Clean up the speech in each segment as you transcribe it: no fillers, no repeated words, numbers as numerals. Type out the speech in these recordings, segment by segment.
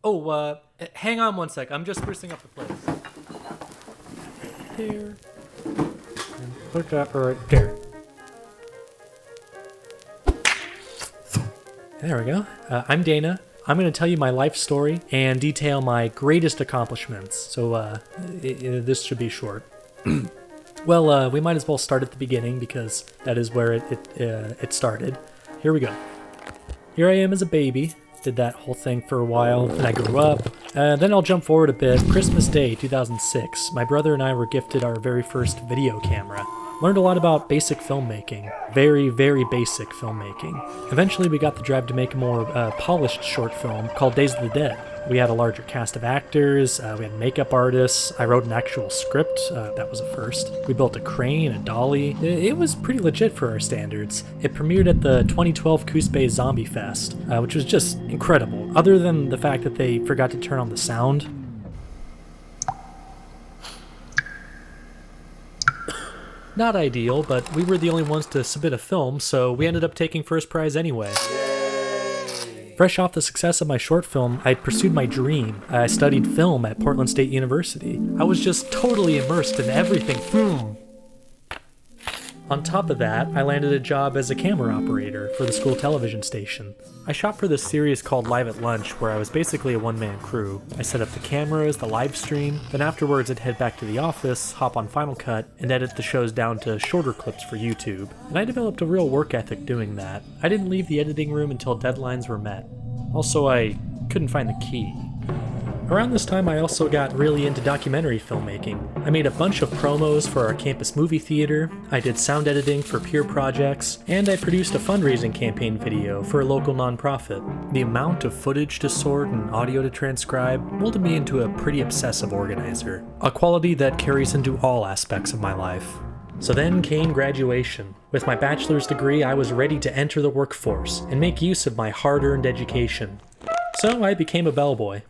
Hang on one sec. I'm just sprucing up the place. Here. And put that right there. There we go. I'm Dana. I'm going to tell you my life story and detail my greatest accomplishments. So this should be short. Well, we might as well start at the beginning because that is where it started. Here we go. Here I am as a baby. Did that whole thing for a while, then I grew up. Then I'll jump forward a bit. Christmas Day, 2006. My brother and I were gifted our very first video camera. Learned a lot about basic filmmaking. Very, very basic filmmaking. Eventually we got the drive to make a more polished short film called Days of the Dead. We had a larger cast of actors, we had makeup artists, I wrote an actual script, that was a first. We built a crane, a dolly. It was pretty legit for our standards. It premiered at the 2012 Coos Bay Zombie Fest, which was just incredible. Other than the fact that they forgot to turn on the sound. Not ideal, but we were the only ones to submit a film, so we ended up taking first prize anyway. Fresh off the success of my short film, I'd pursued my dream. I studied film at Portland State University. I was just totally immersed in everything film. On top of that, I landed a job as a camera operator for the school television station. I shot for this series called Live at Lunch, where I was basically a one-man crew. I set up the cameras, the live stream, then afterwards I'd head back to the office, hop on Final Cut, and edit the shows down to shorter clips for YouTube. And I developed a real work ethic doing that. I didn't leave the editing room until deadlines were met. Also, I couldn't find the key. Around this time, I also got really into documentary filmmaking. I made a bunch of promos for our campus movie theater, I did sound editing for peer projects, and I produced a fundraising campaign video for a local nonprofit. The amount of footage to sort and audio to transcribe molded me into a pretty obsessive organizer, a quality that carries into all aspects of my life. So then came graduation. With my bachelor's degree, I was ready to enter the workforce and make use of my hard-earned education. So I became a bellboy.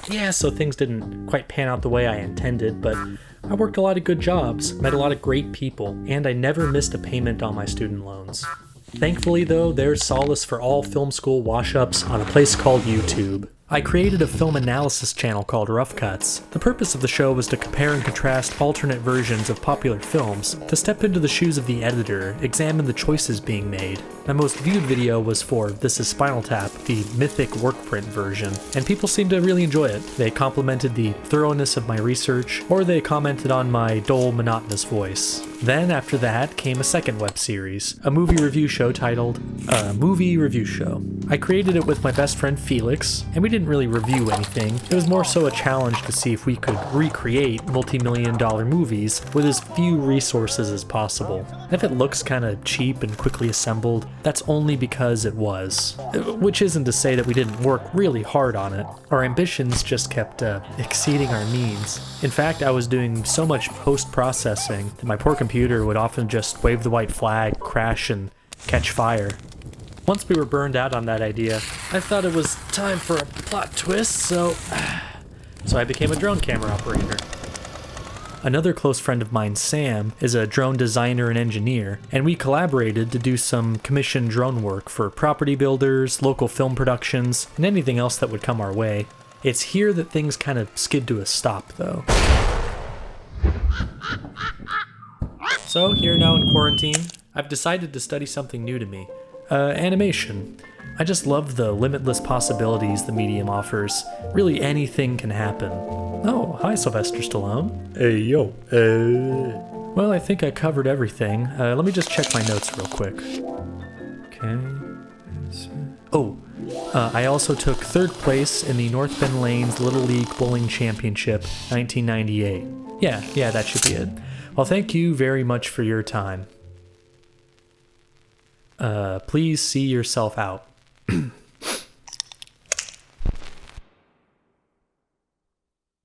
Yeah, so things didn't quite pan out the way I intended, but I worked a lot of good jobs, met a lot of great people, and I never missed a payment on my student loans. Thankfully though, there's solace for all film school wash-ups on a place called YouTube. I created a film analysis channel called Rough Cuts. The purpose of the show was to compare and contrast alternate versions of popular films, to step into the shoes of the editor, examine the choices being made. My most viewed video was for This Is Spinal Tap, the mythic work print version, and people seemed to really enjoy it. They complimented the thoroughness of my research, or they commented on my dull, monotonous voice. Then after that came a second web series, a movie review show titled Movie Review Show. I created it with my best friend Felix, and we didn't really review anything. It was more so a challenge to see if we could recreate multi-million-dollar movies with as few resources as possible. And if it looks kinda cheap and quickly assembled, that's only because it was. Which isn't to say that we didn't work really hard on it. Our ambitions just kept exceeding our means. In fact, I was doing so much post-processing that my poor computer would often just wave the white flag, crash, and catch fire. Once we were burned out on that idea, I thought it was time for a plot twist, so I became a drone camera operator. Another close friend of mine, Sam, is a drone designer and engineer, and we collaborated to do some commissioned drone work for property builders, local film productions, and anything else that would come our way. It's here that things kind of skid to a stop, though. So, here now in quarantine, I've decided to study something new to me. Animation. I just love the limitless possibilities the medium offers. Really anything can happen. Oh, hi Sylvester Stallone. Hey, yo. Well, I think I covered everything. Let me just check my notes real quick. Okay. I also took third place in the North Bend Lanes Little League Bowling Championship, 1998. Yeah, that should be it. Well, thank you very much for your time. Please see yourself out.